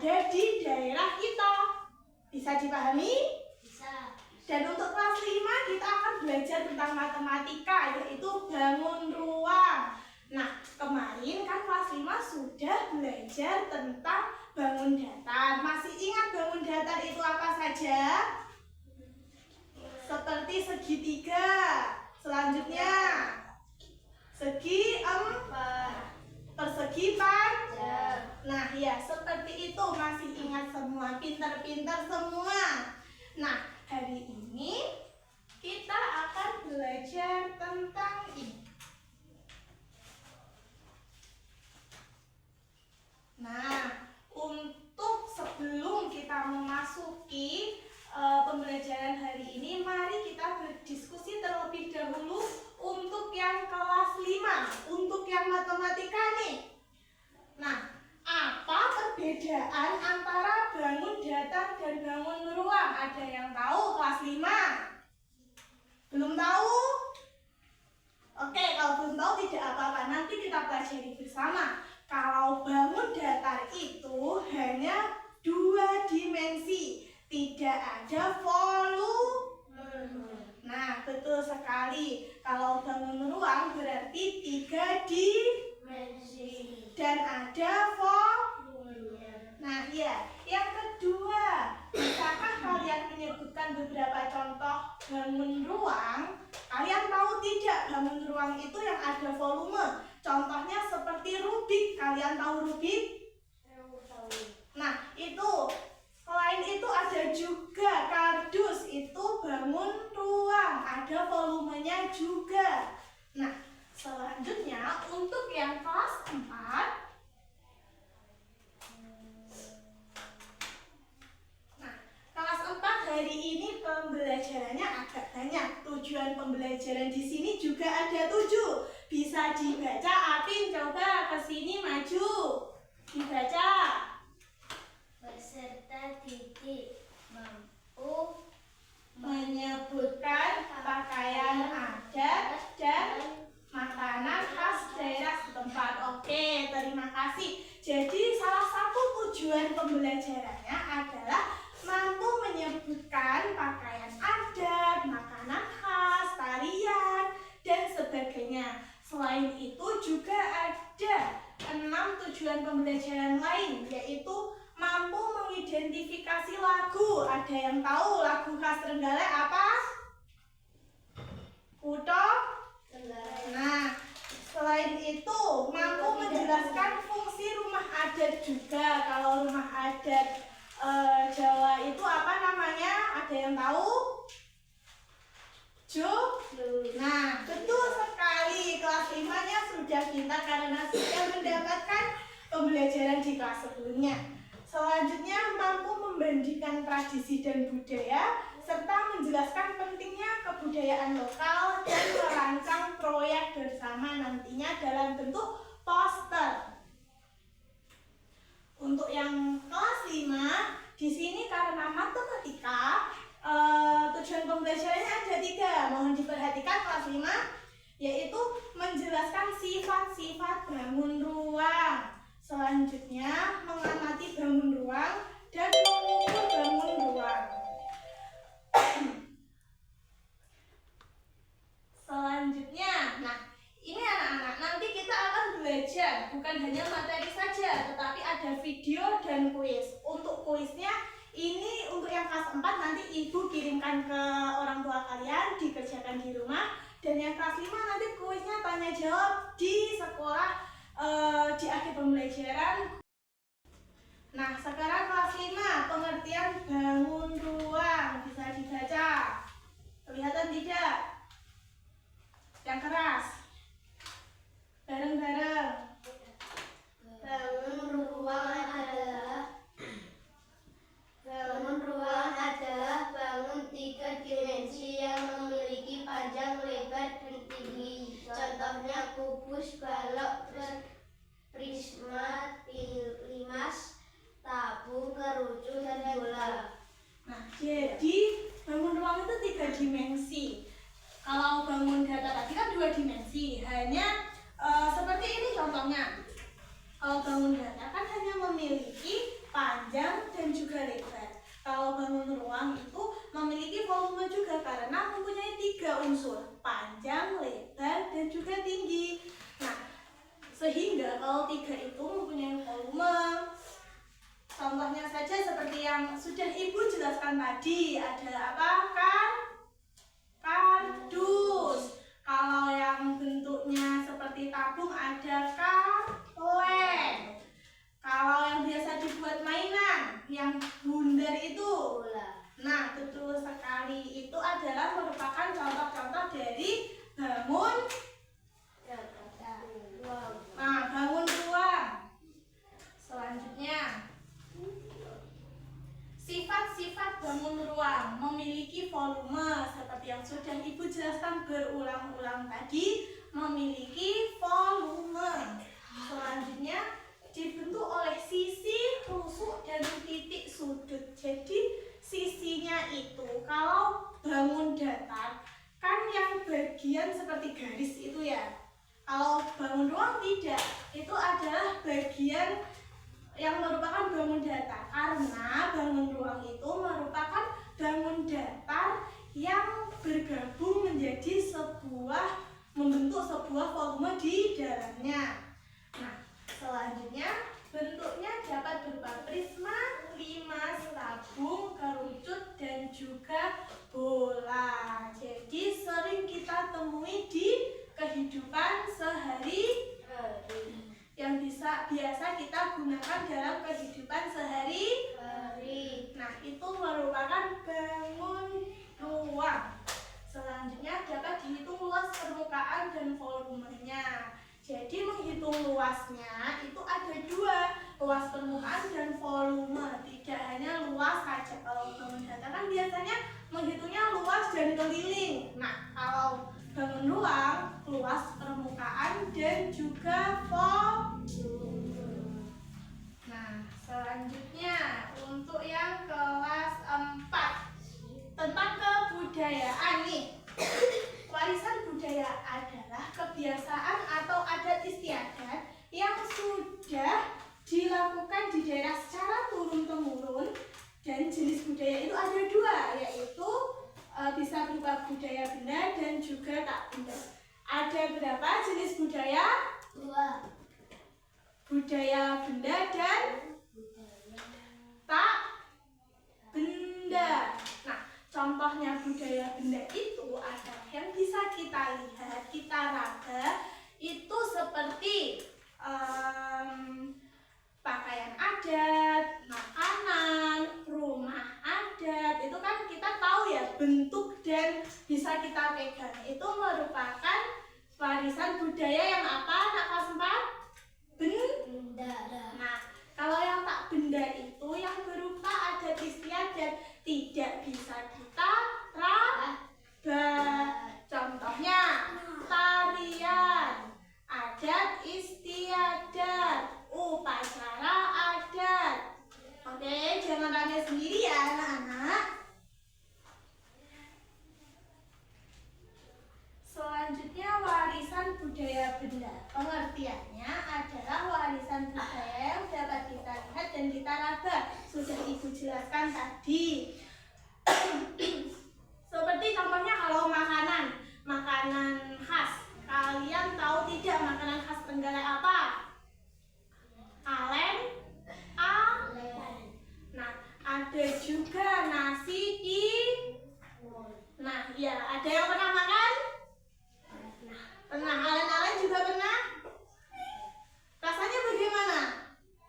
ada di daerah kita. Bisa dipahami? Bisa. Dan untuk kelas 5 kita akan belajar tentang matematika, yaitu bangun ruang. Nah, kemarin kan kelas 5 sudah belajar tentang bangun datar. Masih ingat bangun datar itu apa saja? Seperti segitiga. Selanjutnya segi empat, persegi panjang. Nah ya, seperti itu. Masih ingat semua? Pintar-pintar semua. Nah, hari ini kita akan belajar tentang ini. Nah, untuk sebelum kita memasuki pembelajaran hari ini, mari kita berdiskusi terlebih dahulu untuk yang kelas 5, untuk yang matematika nih. Nah, apa perbedaan antara bangun datar dan bangun ruang? Ada yang tahu kelas 5? Belum tahu? Oke, kalau belum tahu tidak apa-apa, nanti kita pelajari bersama. Kalau bangun datar itu hanya 2 dimensi, tidak ada volume. Nah, betul sekali. Kalau bangun ruang berarti 3 dimensi dan ada volume. Nah, ya. Yang kedua, bisakah kalian menyebutkan beberapa contoh bangun ruang? Kalian tahu tidak bangun ruang itu yang ada volume? Contohnya seperti Rubik. Kalian tahu Rubik? Nah, itu. Selain itu ada juga kardus. Itu bangun ruang. Ada volumenya juga. Nah, selanjutnya untuk yang kelas 4. Nah, kelas 4 hari ini pembelajarannya agak banyak. Tujuan pembelajaran di sini juga ada 7. Bisa dibaca. Apin, coba ke sini maju. Dibaca. Beserta titik, mampu Menyebutkan pakaian adat dan makanan khas daerah setempat. Oke, terima kasih. Jadi salah satu tujuan pembelajarannya adalah mampu menyebutkan pakaian adat, makanan khas, tarian, dan sebagainya. Selain itu juga ada 6 tujuan pembelajaran lain, yaitu mampu mengidentifikasi lagu. Ada yang tahu lagu khas Trenggalek apa? Kutha Trenggalek. Nah, selain itu mampu menjelaskan fungsi rumah adat juga. Kalau rumah adat Jawa itu apa namanya? Ada yang tahu? Nah, betul sekali. Kelas 5-nya sudah pintar karena sudah mendapatkan pembelajaran di kelas sebelumnya. Selanjutnya mampu membandingkan tradisi dan budaya serta menjelaskan pentingnya kebudayaan lokal dan merancang proyek bersama nantinya dalam bentuk poster. Untuk yang kelas 5 di sini karena matematika tujuan pembelajarannya ada 3. Mohon diperhatikan kelas 5, yaitu menjelaskan sifat-sifat bangun ruang. Selanjutnya mengamati bangun ruang dan mengukur bangun ruang. Selanjutnya, nah ini anak-anak, nanti kita akan belajar bukan hanya materi saja, tetapi ada video dan kuis. Untuk kuisnya ini untuk yang kelas 4 nanti ibu kirimkan ke orang tua kalian, dikerjakan di rumah. Dan yang kelas 5 nanti kuisnya tanya jawab di sekolah di akhir pembelajaran. Nah, sekarang kelas 5 pengertian bangun ruang. Bisa dibaca. Kelihatan tidak? Yang keras. Bareng-bareng. Bangun ruang adalah bangun 3 dimensi yang memiliki panjang, lebar, dan tinggi. Contohnya kubus, balok, prisma, limas, tabung, kerucut, dan bola. Nah, jadi bangun ruang itu 3 dimensi. Kalau bangun datar tadi kan 2 dimensi. Hanya seperti ini contohnya. Kalau bangun datar kan hanya memiliki panjang, ruang itu memiliki volume juga karena mempunyai 3 unsur, panjang, lebar, dan juga tinggi. Nah, sehingga kalau 3 itu mempunyai volume. Contohnya saja seperti yang sudah Ibu jelaskan tadi, ada apa kan? Kardus. Kalau yang bentuknya seperti tabung ada kaleng. Kalau yang biasa dibuat mainan, yang bundar itu. Nah, betul sekali. Itu adalah merupakan contoh-contoh dari bangun. Nah, bangun ruang. Selanjutnya, sifat-sifat bangun ruang memiliki volume seperti yang sudah Ibu jelaskan berulang-ulang tadi, memiliki volume. Selanjutnya, dibentuk oleh sisi, rusuk, dan titik sudut. Jadi sisinya itu kalau bangun datar kan yang bagian seperti garis itu ya. Kalau bangun ruang tidak, itu adalah bagian yang merupakan bangun datar karena bangun ruang itu merupakan bangun datar yang bergabung menjadi membentuk sebuah volume di dalamnya. Nah, selanjutnya bentuknya dapat berupa prisma, limas, tabung, kerucut, dan juga bola. Jadi sering kita temui di kehidupan sehari-hari yang biasa kita gunakan dalam kehidupan sehari-hari. Nah, itu merupakan bangun ruang. Selanjutnya dapat dihitung luas permukaan dan volumenya. Jadi menghitung luasnya itu ada 2, luas permukaan dan volume. Tidak hanya luas saja. Kalau bangun datar kan biasanya menghitungnya luas dan keliling. Nah, kalau bangun ruang, luas permukaan dan juga volume. Nah, selanjutnya untuk yang kelas 4 tentang kebudayaan nih. Warisan budaya adalah kebiasaan atau adat istiadat yang sudah dilakukan di daerah secara turun-temurun, dan jenis budaya itu ada 2, yaitu bisa berupa budaya benda dan juga tak benda. Ada berapa jenis budaya? 2. Budaya benda dan tak benda. Nah, contohnya budaya benda itu adalah yang bisa kita lihat, kita raba, itu seperti pakaian adat, makanan, rumah adat. Itu kan kita tahu ya bentuk dan bisa kita pegang. Itu merupakan warisan budaya yang apa, anak kelas 4? Benda. Nah, kalau yang tak benda itu yang berupa adat istiadat, tidak bisa kita raba. Contohnya tarian, adat istiadat, upacara adat. Oke, jangan tanya sendiri ya anak-anak. Selanjutnya warisan budaya benda. Pengertiannya adalah warisan budaya yang dapat kita lihat dan kita raba. Sudah Ibu jelaskan tadi. Seperti contohnya kalau makanan khas. Kalian tahu tidak makanan khas Trenggalek apa? Alen. Nah, ada juga nasi tiwul. Nah, ya, ada yang pernah makan? Pernah. Alen-alen juga pernah? Rasanya bagaimana?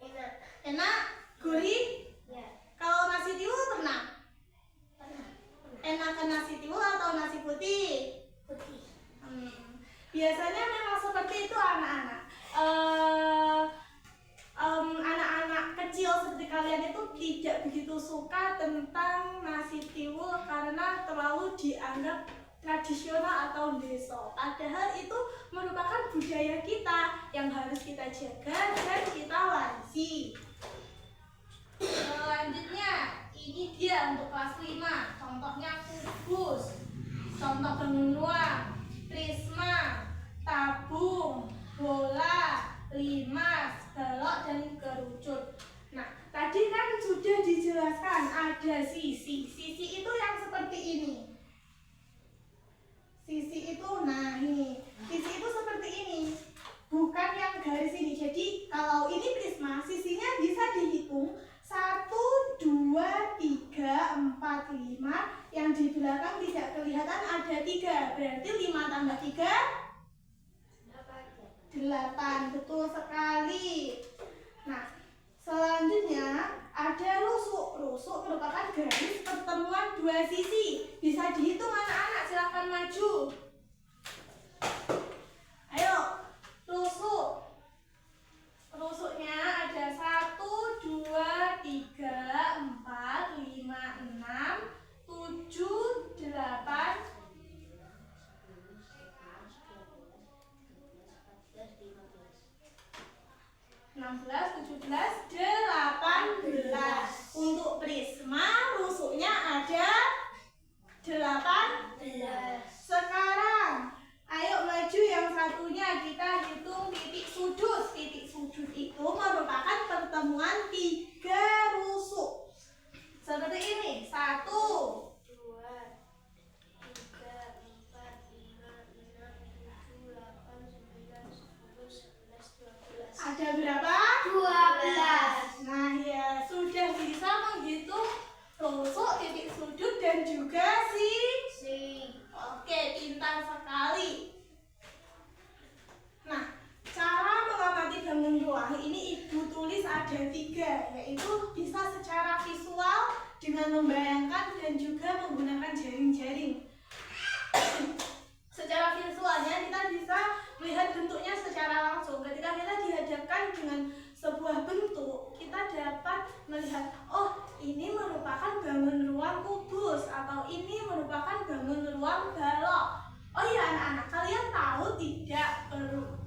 Enak. Enak? Gurih? Ya. Kalau nasi tiwul pernah? Pernah. Enakan nasi tiwul atau nasi putih? Putih. Biasanya memang seperti itu anak-anak. Anak-anak kecil seperti kalian itu tidak begitu suka tentang nasi tiwul karena terlalu dianggap tradisional atau deso. Padahal itu merupakan budaya kita yang harus kita jaga dan kita warisi. Selanjutnya, ini dia untuk kelas 5. Contohnya kubus, contoh bangun ruang, prisma, tabung, bola, limas, balok, dan kerucut. Nah, tadi kan sudah dijelaskan ada sisi. Sisi garis ini. Jadi kalau ini prisma, sisinya bisa dihitung 1, 2, 3, 4, 5. Yang di belakang tidak kelihatan ada 3. Berarti 5 tambah 3 8. Betul sekali. Nah, selanjutnya ada rusuk. Rusuk merupakan garis pertemuan dua sisi. Bisa dihitung anak-anak, silahkan maju. Ayo, rusuk. Rusuknya ada 1, 2, 3, 4, 5, 6, 7, 8, 16, 17, 18. Untuk prisma rusuknya ada 18. Sekarang ayo maju yang satunya, kita hitung titik sudut. Titik sudut itu merupakan pertemuan 3 rusuk. Seperti ini. 1, 2, 3, 4, 5, 6, 7, 8, 9, 10, 11, 12. ada berapa? 12. Nah ya, sudah bisa menghitung rusuk, titik sudut, dan juga Oke, pintar sekali. Nah, cara mengamati bangun ruang ini Ibu tulis ada 3, yaitu bisa secara visual dengan membayangkan dan juga menggunakan jaring-jaring. Secara visualnya kita bisa melihat bentuknya secara langsung. Ketika kita dihadapkan dengan sebuah bentuk, kita dapat melihat, oh ini merupakan bangun ruang kubus atau ini merupakan bangun ruang balok. Oh iya anak-anak, kalian tahu tidak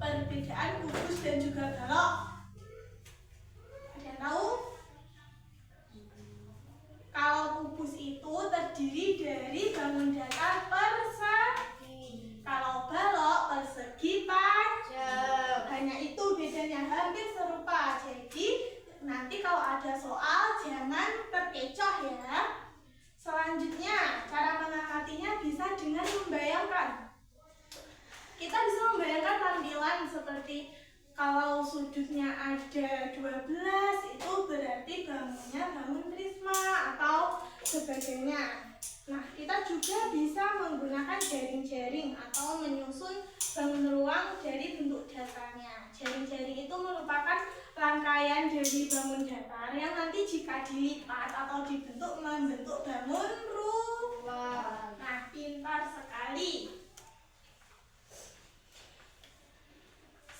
perbedaan kubus dan juga balok? Ada yang tahu? Kalau kubus itu terdiri dari bangun datar persegi. Kalau balok persegi panjang. Hanya itu bedanya, hampir serupa. Jadi nanti kalau ada soal jangan terkecoh ya. Selanjutnya cara mengamatinya bisa dengan membayangkan. Kita bisa membayangkan tampilan seperti kalau sudutnya ada 12, itu berarti bangunnya bangun prisma atau sebagainya. Nah, kita juga bisa menggunakan jaring-jaring atau menyusun bangun ruang dari bentuk datarnya. Jaring-jaring itu merupakan rangkaian dari bangun datar yang nanti jika dilipat atau dibentuk membentuk bangun ruang. Nah, pintar sekali.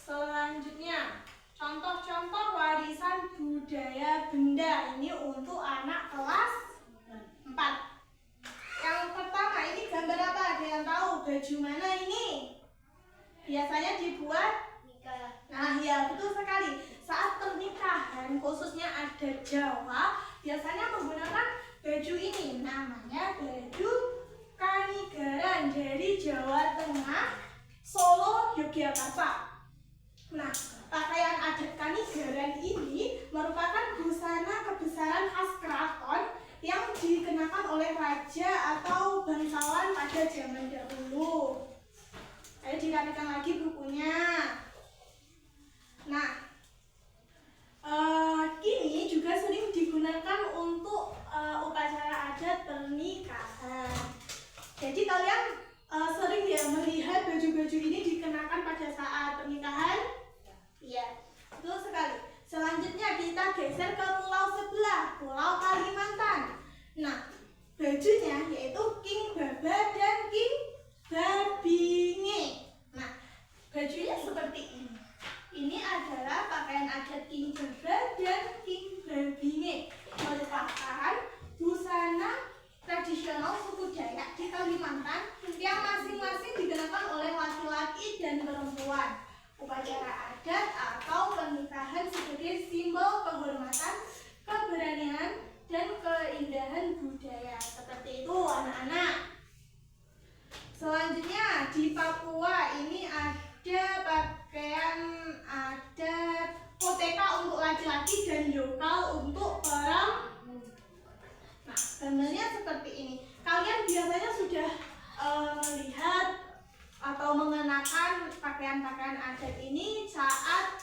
Selanjutnya, contoh-contoh warisan budaya benda. Ini untuk anak kelas 4. Yang pertama, ini gambar apa? Ada yang tahu baju mana ini? Biasanya dibuat nikah. Nah ya, betul sekali. Saat pernikahan, khususnya adat Jawa, biasanya menggunakan baju ini. Namanya baju kanigaran dari Jawa Tengah, Solo, Yogyakarta. Nah, pakaian adat kanigaran ini merupakan busana kebesaran khas keraton yang dikenakan oleh raja atau bangsawan pada zaman dahulu. Ayo dirapikan lagi bukunya. Nah, ini juga sering digunakan untuk upacara adat pernikahan. Jadi kalian sering ya melihat baju-baju ini dikenakan pada saat pernikahan? Iya, betul sekali. Selanjutnya kita geser ke pulau sebelah, Pulau Kalimantan. Nah, bajunya yaitu King Baba dan King Babinge. Nah, bajunya seperti ini. Ini adalah pakaian adat King Baba dan King Babinge. Merupakan busana tradisional suku Dayak di Kalimantan yang masing-masing dikenakan oleh laki-laki dan perempuan. Upacara adat atau pernikahan sebagai simbol kehormatan, keberanian, dan keindahan budaya. Seperti itu anak-anak. Selanjutnya di Papua ini ada pakaian adat Koteka untuk laki-laki dan Yokal untuk perempuan. Nah, gambarnya seperti ini. Kalian biasanya sudah melihat atau mengenakan pakaian-pakaian adat ini saat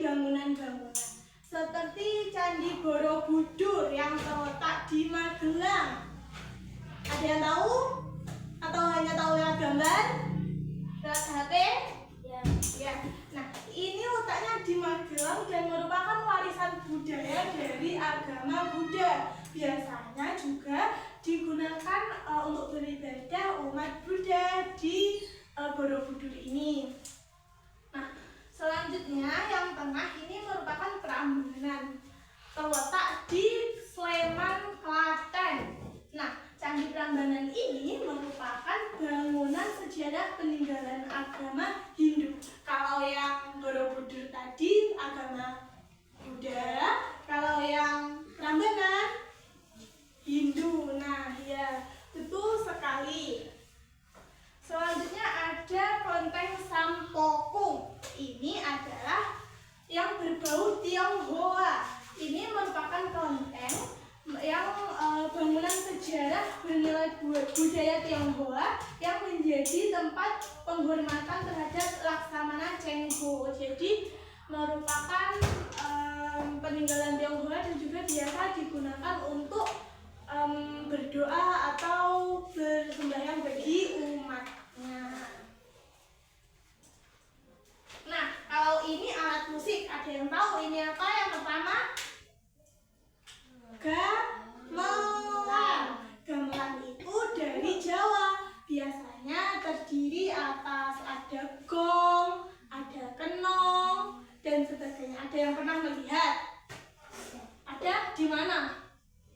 bangunan-bangunan seperti Candi Borobudur yang terletak di Magelang. Ada yang tahu? Atau hanya tahu lewat gambar? Lewat HP? Ya. Ya. Nah, ini letaknya di Magelang dan merupakan warisan budaya dari agama Buddha. Biasanya juga digunakan untuk beribadah umat Buddha di Borobudur ini. Nah, selanjutnya yang tengah ini merupakan Prambanan, terletak di Sleman, Klaten. Nah, Candi Prambanan ini merupakan bangunan sejarah peninggalan agama Hindu. Kalau yang Borobudur tadi agama Buddha, kalau yang Prambanan Hindu. Nah, ya, betul sekali. Selanjutnya ada Kelenteng Sampokong. Ini adalah yang berbau Tionghoa. Ini merupakan kelenteng yang bangunan sejarah bernilai budaya Tionghoa yang menjadi tempat penghormatan terhadap Laksamana Cheng Ho. Jadi merupakan peninggalan Tionghoa dan juga biasa digunakan untuk berdoa atau bersembahyang bagi umatnya. Nah, kalau ini alat musik, ada yang tahu ini apa? Yang pertama, gamelan. Gamelan itu dari Jawa. Biasanya terdiri atas ada gong, ada kenong, dan sebagainya. Ada yang pernah melihat? Ada di mana?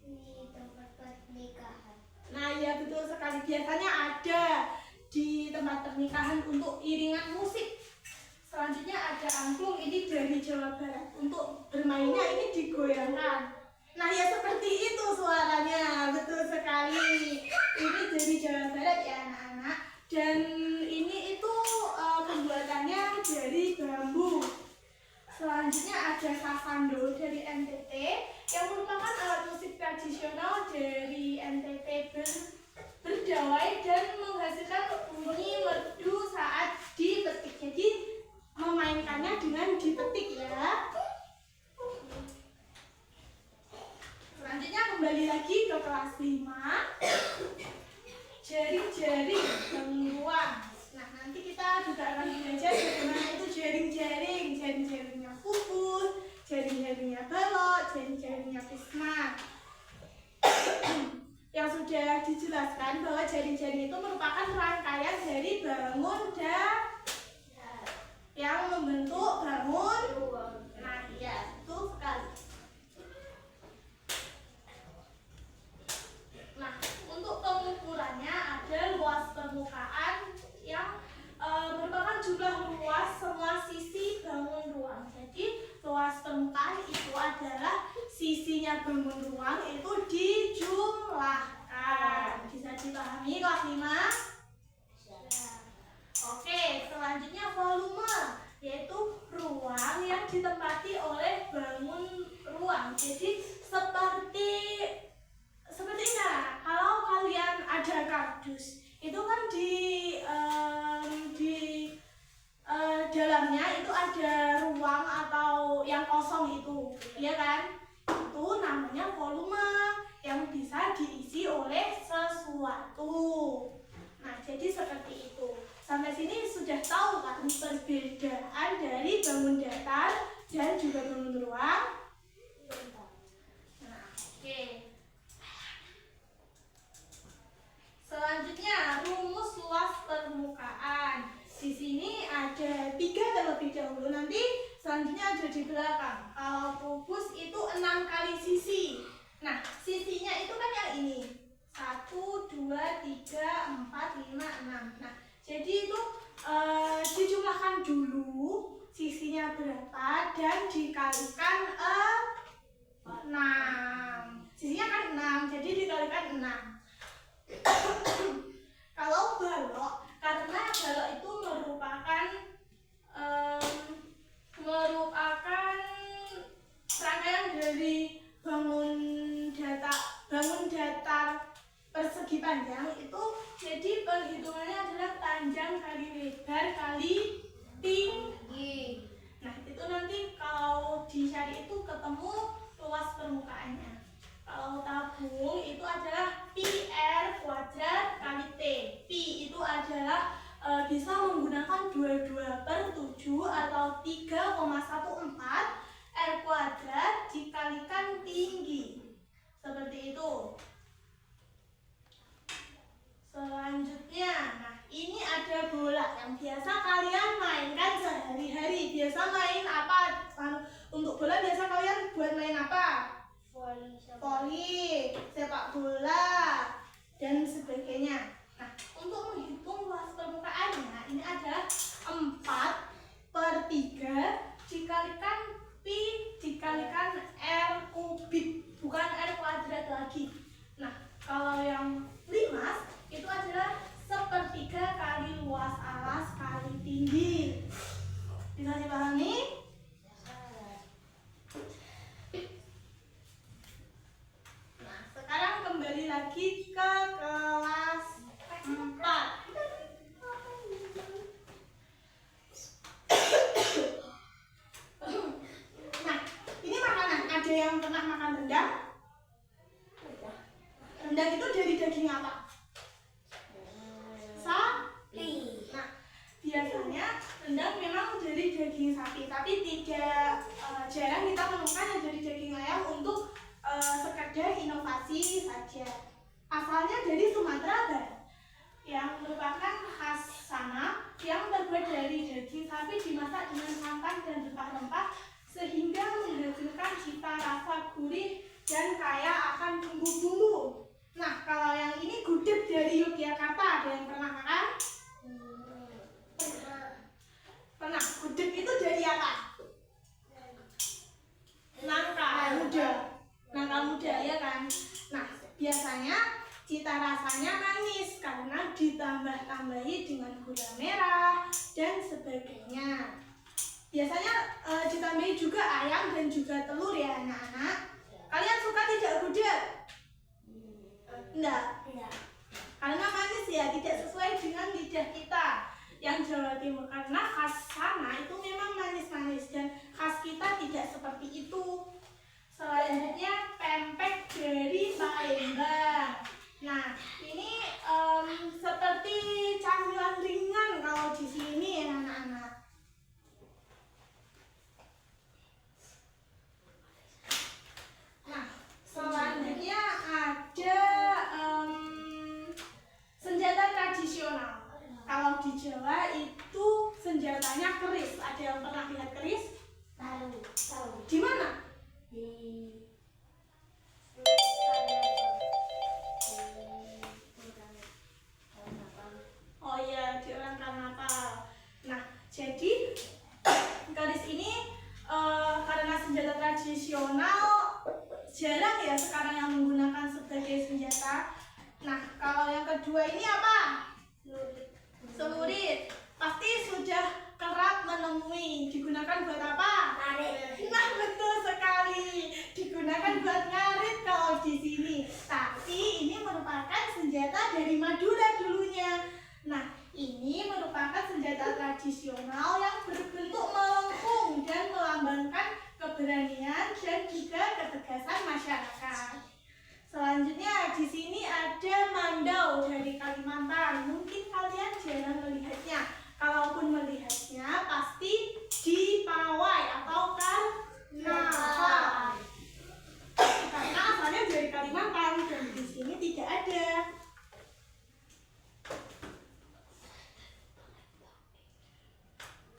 Di tempat pernikahan. Nah, ya betul sekali. Biasanya ada di tempat pernikahan untuk iringan musik. Selanjutnya ada angklung, ini dari Jawa Barat. Untuk bermainnya ini digoyangkan. Nah, ya seperti itu suaranya. Betul sekali. Ini dari Jawa Barat ya anak-anak. Dan ini itu pembuatannya dari bambu. Selanjutnya ada sasando dari NTT yang merupakan alat musik tradisional dari NTT berdawai dan menghasilkan bunyi merdu saat dipetik. Jadi memainkannya dengan dipetik ya. Selanjutnya kembali lagi ke kelas 5. Jaring-jaring bangunan. Nah, nanti kita juga akan belajar bagaimana itu jaring-jaring. Jaring-jaringnya pupus, jaring-jaringnya balok, jaring-jaringnya pisma. Yang sudah dijelaskan bahwa jaring-jaring itu merupakan rangkaian dari bangun yang membentuk bangun. Nah, ya, betul sekali. Nah, untuk pengukurannya ada luas permukaan yang merupakan jumlah luas semua sisi bangun ruang. Jadi, luas permukaan itu adalah sisinya bangun ruang itu dijumlahkan. Bisa dipahami kelas 5? Oke, selanjutnya volume, yaitu ruang yang ditempati oleh bangun ruang. Jadi seperti nah, kalau kalian ada kardus, itu kan di dalamnya itu ada ruang atau yang kosong itu, ya kan? Itu namanya volume yang bisa diisi oleh sesuatu. Nah, jadi seperti itu. Sampai sini sudah tahu kan perbedaan dari bangun datar dan juga bangun ruang? Nah, oke. Selanjutnya, rumus luas permukaan. Di sini ada 3 terlebih dahulu. Nanti selanjutnya ada di belakang. Kalau kubus itu 6 kali sisi. Nah, sisinya itu kan yang ini. 1, 2, 3, 4, 5, 6. Nah, jadi itu dijumlahkan dulu sisinya berapa dan dikalikan 6. Sisinya kan 6, jadi dikalikan 6. Kalau balok, karena balok itu merupakan rangkaian dari bangun datar persegi panjang itu, jadi perhitungannya adalah panjang kali lebar kali tinggi. Nah, itu nanti kalau R kuadrat dikalikan tinggi. Seperti itu. Selanjutnya, nah ini ada bola yang biasa kalian mainkan sehari-hari. Biasa main apa? Untuk bola biasa kalian buat main apa? Voli, sepak bola, dan sebagainya. Nah, untuk menghitung luas permukaannya, ini adalah 4/3 dikalikan pi dikalikan R kubik, bukan R kuadrat lagi. Nah, kalau yang limas itu adalah 1/3 kali luas alas kali tinggi. Bisa dipahami? Nah, sekarang kembali lagi ke kelas 4. Nah, ini makanan. Ada yang pernah makan rendang? Rendang itu dari daging apa? Sapi. Nah, biasanya rendang memang dari daging sapi, tapi tidak jarang kita menemukan yang dari daging ayam untuk sekedar inovasi saja. Asalnya dari Sumatera Barat, yang merupakan khas sana, yang terbuat dari daging sapi dimasak dengan santan dan rempah-rempah sehingga menghasilkan cita rasa gurih dan kaya akan bumbu-bumbu. Nah, kalau yang ini gudeg dari Yogyakarta, ada yang pernah makan? Pernah. Gudeg itu dari apa? Nangka muda, ya kan? Nah, biasanya cita rasanya manis karena ditambah-tambahi dengan gula merah dan sebagainya. Biasanya ditambahi juga ayam dan juga telur ya anak-anak. Kalian suka tidak gudeg? Enggak. Karena manis ya, tidak sesuai dengan lidah kita yang Jawa Timur. Karena khas sana itu memang manis-manis dan khas kita tidak seperti itu. Selanjutnya pempek dari Palembang. Nah, ini seperti camilan ringan kalau di sini ya anak-anak. Nah, selanjutnya ada senjata tradisional. Kalau di Jawa itu senjatanya keris. Ada yang pernah lihat keris? Tahu. Di mana? Oh iya, di orang Karnaval. Nah, jadi keris ini karena senjata tradisional jarang ya sekarang yang menggunakan sebagai senjata. Nah, kalau yang kedua ini apa? Celurit. Pasti sudah kerap menemui. Digunakan buat apa? Ngarit. Nah, betul sekali. Digunakan buat ngarit kalau di sini. Tapi ini merupakan senjata dari Madura dulunya. Nah, ini merupakan senjata tradisional yang berbentuk melengkung dan melambangkan keberanian dan juga ketegasan masyarakat. Selanjutnya di sini ada mandau dari Kalimantan. Mungkin kalian jarang melihatnya. Kalaupun melihatnya pasti di pawai atau karnaval. Karena asalnya dari Kalimantan dan di sini tidak ada.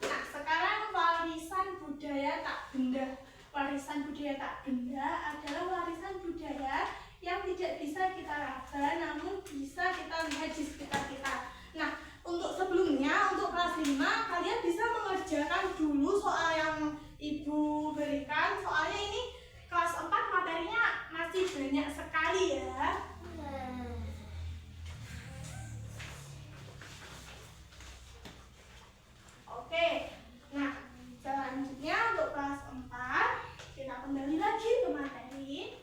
Nah, sekarang warisan budaya tak benda. Warisan budaya tak benda adalah warisan budaya yang tidak bisa kita raba, namun bisa kita lihat di sekitar kita. Nah, untuk sebelumnya, untuk kelas 5, kalian bisa mengerjakan dulu soal yang Ibu berikan. Soalnya ini kelas 4 materinya masih banyak sekali ya. Oke, nah selanjutnya untuk kelas 4, kita kembali lagi ke materi.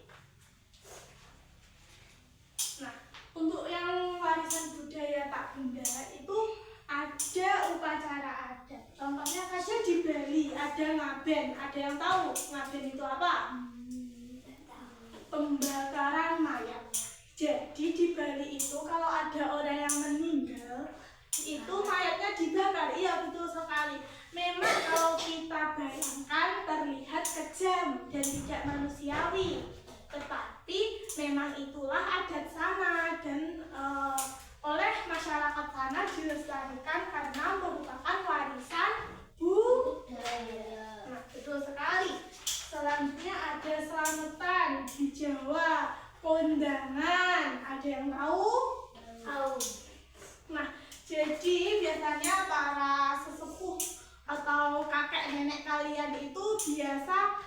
Nah, untuk yang warisan budaya tak benda itu ada upacara adat. Contohnya saja di Bali ada ngaben. Ada yang tahu ngaben itu apa? Pembakaran mayat. Jadi di Bali itu kalau ada orang yang meninggal, itu mayatnya dibakar. Iya, betul sekali. Memang kalau kita bayangkan kejam dan tidak manusiawi. Tetapi memang itulah adat sana dan oleh masyarakat sana dilestarikan karena merupakan warisan budaya. Nah, betul sekali. Selanjutnya ada selamatan di Jawa, kondangan. Ada yang tahu? Tahu. Nah, jadi biasanya para sesepuh atau kakek nenek kalian itu biasa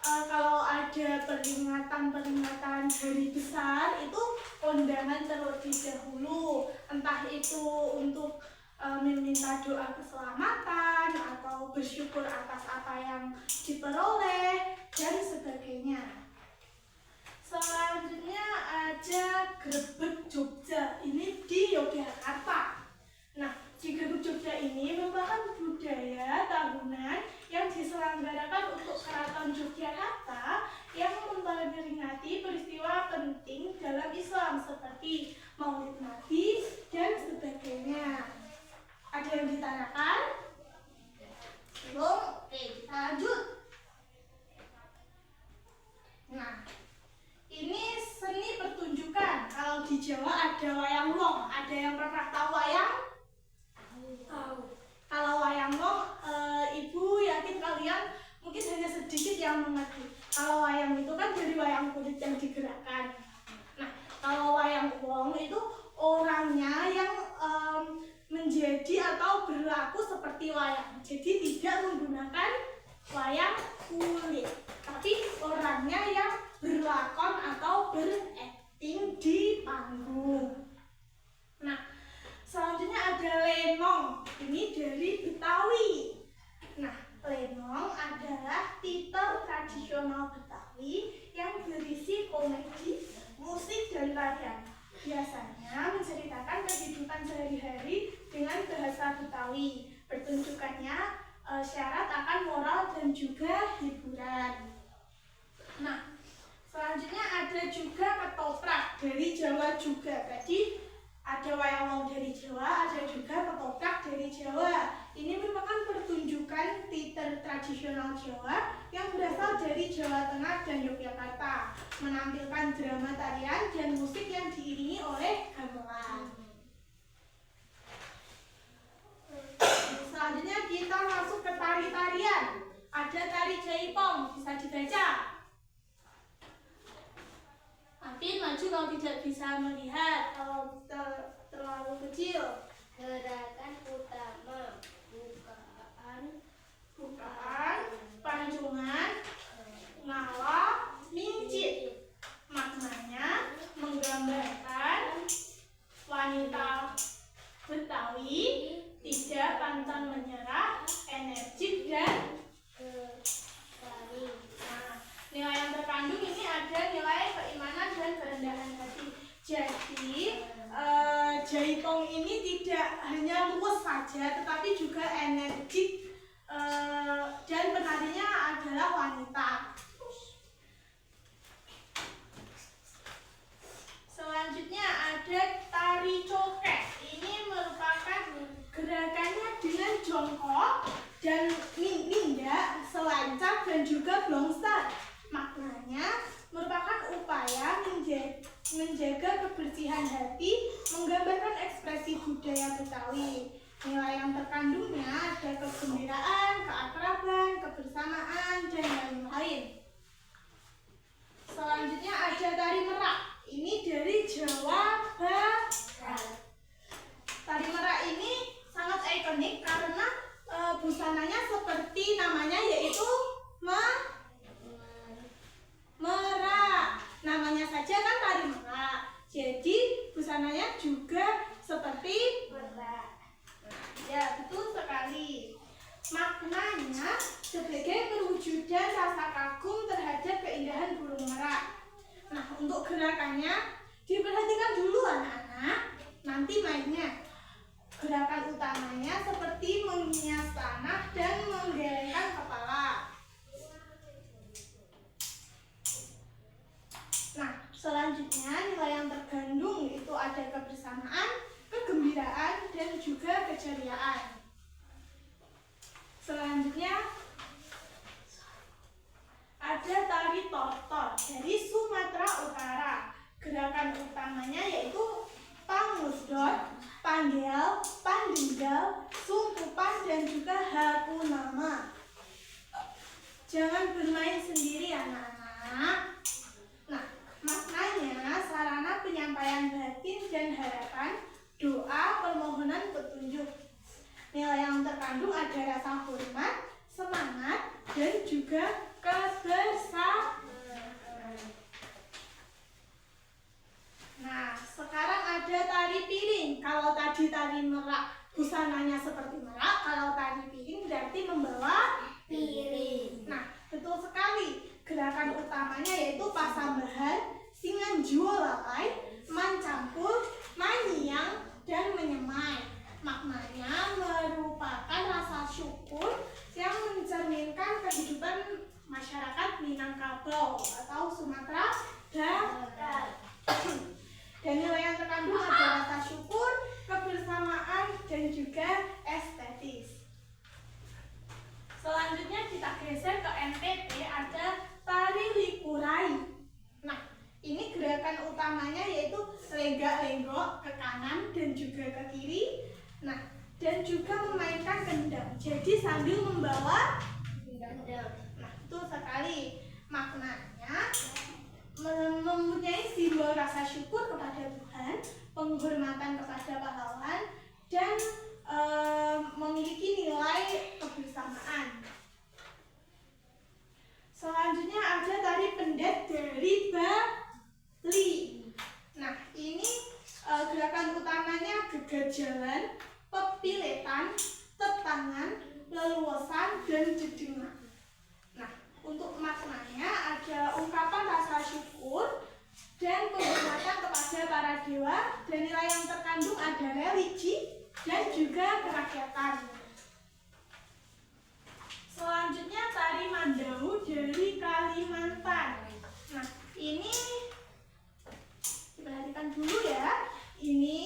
kalau ada peringatan hari besar itu kondangan terlebih dahulu, entah itu untuk meminta doa keselamatan atau bersyukur atas apa yang diperoleh dan sebagainya. Selanjutnya ada Grebeg Jogja, ini di Yogyakarta. Nah, di Grebeg Jogja ini merupakan budaya tahunan yang diselenggarakan untuk Keraton Yogyakarta yang memperingati peristiwa penting dalam Islam seperti Maulid Nabi dan sebagainya. Ada yang ditanyakan? Belum? Oke, kita lanjut. Nah, ini seni pertunjukan. Kalau di Jawa ada wayang wong. Ada yang pernah tahu wayang? Tahu. Kalau wayang wong, ibu yakin kalian mungkin hanya sedikit yang mengerti. Kalau wayang itu kan dari wayang kulit yang digerakkan. Nah, kalau wayang wong itu orangnya yang menjadi atau berlaku seperti wayang. Jadi tidak menggunakan wayang kulit, tapi orangnya yang berlakon atau berakting di panggung. Nah, selanjutnya ada lenong. Ini dari Betawi. Nah, lenong adalah teater tradisional Betawi yang berisi komedi, musik, dan tarian. Biasanya menceritakan kehidupan sehari-hari dengan bahasa Betawi. Pertunjukannya syarat akan moral dan juga hiburan. Nah, selanjutnya ada juga ketoprak dari Jawa juga. Tadi ada wayang wong dari Jawa, ada juga ketoprak dari Jawa. Ini merupakan pertunjukan teater tradisional Jawa yang berasal dari Jawa Tengah dan Yogyakarta, menampilkan drama tarian dan musik yang diiringi oleh gamelan. Selanjutnya kita masuk ke tari-tarian. Ada tari jaipong, bisa dibaca. Tapi maju kalau tidak bisa melihat, kalau terlalu kecil. Gerakan utama bukaan, panjungan, ngalah, mincit. Maknanya menggambarkan wanita Betawi tidak pantang menyerah, energik dan berani. nah, nilai yang terkandung ini ada nilai keimanan dan kerendahan hati. Jadi jaipong ini tidak hanya luwes saja, tetapi juga energik dan penarinya adalah wanita. Selanjutnya ada tari cokek. Ini merupakan gerakannya dengan jongkok dan nindak, selancar dan juga blongsar. Maknanya merupakan upaya menjaga kebersihan hati, menggambarkan ekspresi budaya Betawi. Nilai yang terkandungnya ada kegembiraan, keakraban, kebersamaan, dan lain-lain. Selanjutnya ada tari merak. Ini dari Jawa Barat. Tari merak ini sangat ikonik karena busananya seperti namanya, yaitu merak. Namanya saja kan tari merak. Jadi busananya juga seperti merak. Ya, betul sekali. Maknanya sebagai perwujudan rasa kagum terhadap keindahan burung merak. Nah, untuk gerakannya diperhatikan dulu anak-anak, nanti mainnya. Gerakan utamanya seperti mengias tanah dan menggelengkan kepala. Nah, selanjutnya nilai yang terkandung itu ada kebersamaan, kegembiraan, dan juga keceriaan. Selanjutnya tari tortor dari Sumatera Utara. Gerakan utamanya yaitu pangusdot, panggel, pandinggal, sungkupan, dan juga haku nama. Jangan bermain sendiri anak-anak. Nah, maknanya sarana penyampaian batin dan harapan, doa, permohonan petunjuk. Nilai yang terkandung ada rasa hormat, semangat, dan juga kebersamaan. Nah, sekarang ada tari piring. Kalau tadi tari merak, busananya seperti merak. Kalau tari piring berarti membawa piring. Nah, betul sekali. Gerakan utamanya yaitu pasambahan, singanjuo lalai, mancampur, manyiyang, dan menyemai. Maknanya merupakan rasa syukur yang mencerminkan kehidupan masyarakat Minangkabau atau Sumatera Barat. Dan nilai yang terkandung ada rasa syukur, kebersamaan, dan juga estetis. Selanjutnya kita geser ke NTT, ada tari likurai. Nah, ini gerakan utamanya yaitu lenggak-lenggok ke kanan dan juga ke kiri. Nah, dan juga memainkan gendang. Jadi sambil membawa gendang. Nah, betul sekali. Maknanya mempunyai simbol rasa syukur kepada Tuhan, penghormatan kepada pahlawan, dan memiliki nilai kebersamaan. Selanjutnya ada tari pendet dari Bali. Nah, ini gerakan utamanya gegar jalan, pepiletan, tetangan, leluosan, dan jedengan. Nah, untuk maknanya ada ungkapan rasa syukur dan penghormatan kepada para dewa, dan nilai yang terkandung ada religi dan juga kerakyatan. Selanjutnya tari Mandau dari Kalimantan. Nah, ini perhatikan dulu ya. Ini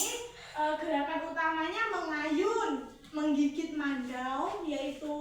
gerakan utamanya mengayun, menggigit mandau, yaitu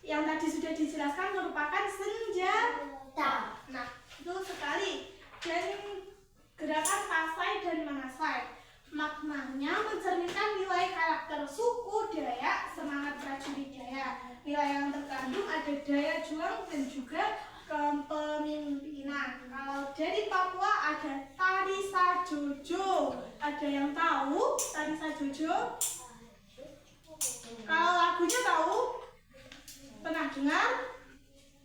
yang tadi sudah dijelaskan merupakan senjata. Nah, betul sekali. Dan gerakan pasai dan manasai, maknanya mencerminkan nilai karakter suku Dayak, semangat prajurit Dayak. Nilai yang terkandung ada daya juang dan juga kepemimpinan. Kalau dari Papua ada tari sajojo. Ada yang tahu tari sajojo? Kalau lagunya tahu? Pernah dengar?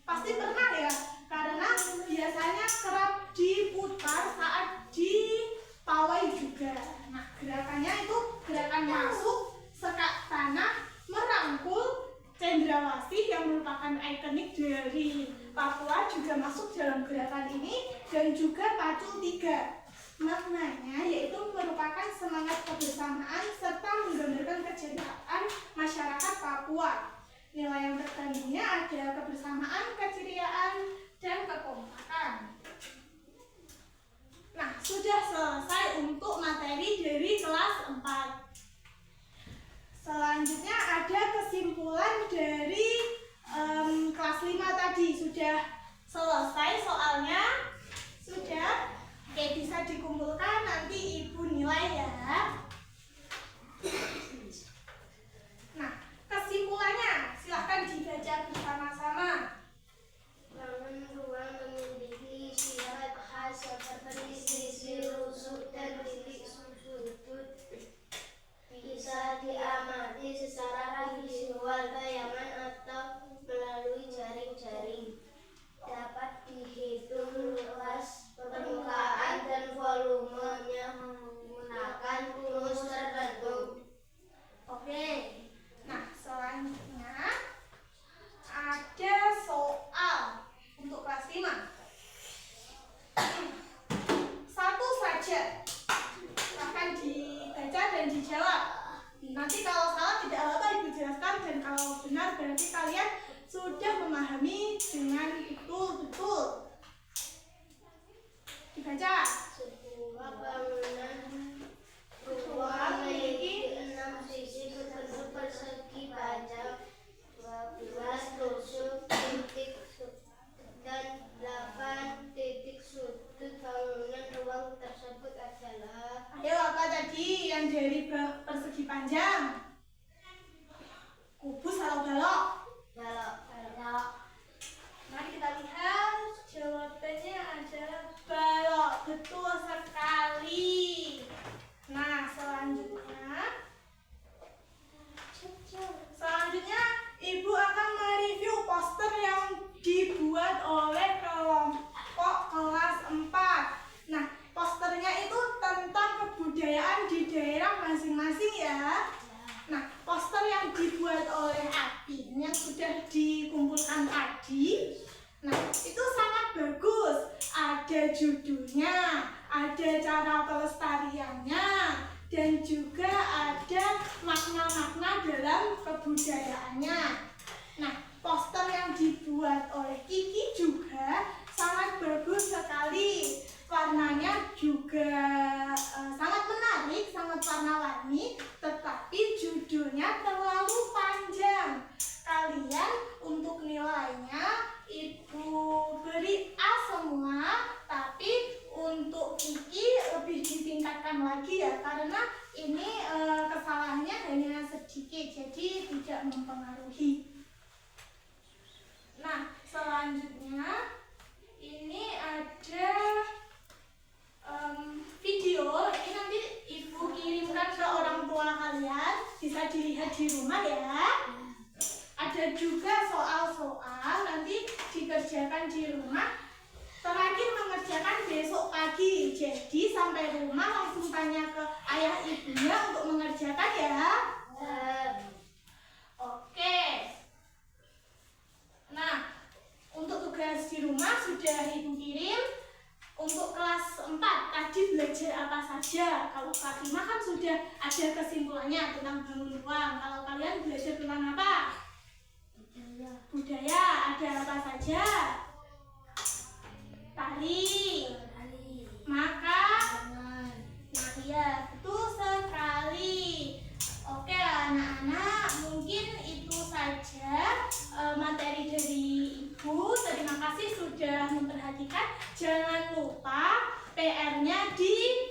Pasti pernah ya, karena biasanya kerap diputar saat di pawai juga. Nah, gerakannya itu gerakan masuk, sekak tanah, merangkul, cendrawasih yang merupakan ikonik dari Papua juga masuk dalam gerakan ini, dan juga pacul 3. Maknanya yaitu merupakan semangat kebersamaan serta menggambarkan keceriaan masyarakat Papua. Nilai yang terkandungnya ada kebersamaan, keceriaan, dan kekompakan. Nah, sudah selesai untuk materi dari kelas 4. Selanjutnya ada kesimpulan dari kelas 5 tadi. Sudah selesai soalnya? Sudah? Oke, bisa dikumpulkan nanti ibu nilai ya. Nah, kesimpulannya silahkan dibaca bersama-sama. Bangun ruang memiliki sifat khas seperti sisi rusuk dan titik sudut. Bisa diamati secara visual, bayangan, atau melalui jaring-jaring. Dapat dihitung luas permukaan dan volumenya menggunakan rumus tertentu. Oke. Nah, selanjutnya ada soal untuk kelas 5. Satu saja akan dibaca dan dijawab. Nanti kalau salah tidak apa-apa ibu jelaskan, dan kalau benar berarti kalian sudah memahami dengan betul-betul. Dibaca. Sebuah bangunan rumah memiliki 6 sisi berbentuk persegi panjang 12 tusuk, titik dikumpulkan tadi, nah itu sangat bagus. Ada judulnya, ada cara pelestariannya, dan juga ada makna-makna dalam kebudayaannya. Nah, poster yang dibuat oleh Kiki juga sangat bagus sekali. Warnanya juga sangat menarik, sangat warna-warni, tetapi judulnya terlalu panjang. Kalian untuk nilainya Ibu beri A semua, tapi untuk Kiki lebih ditingkatkan lagi ya, karena ini kesalahannya hanya sedikit, jadi tidak mempengaruhi. Nah, selanjutnya ini ada video. Ini nanti Ibu kirimkan ke orang tua kalian, bisa dilihat di rumah ya. Ada juga soal-soal nanti dikerjakan di rumah. Terakhir mengerjakan besok pagi. Jadi sampai rumah langsung tanya ke ayah ibunya untuk mengerjakan ya. Oke. Nah, untuk tugas di rumah sudah Ibu kirim. Untuk kelas 4 tadi belajar apa saja? Kalau kelas 5 kan sudah ada kesimpulannya tentang bangun ruang. Kalau kalian belajar tentang apa? Budaya. Ada apa saja? Tari, makan. Nah iya, betul sekali. Oke anak-anak, mungkin itu saja materi dari Ibu. Terima kasih sudah memperhatikan. Jangan lupa PR-nya di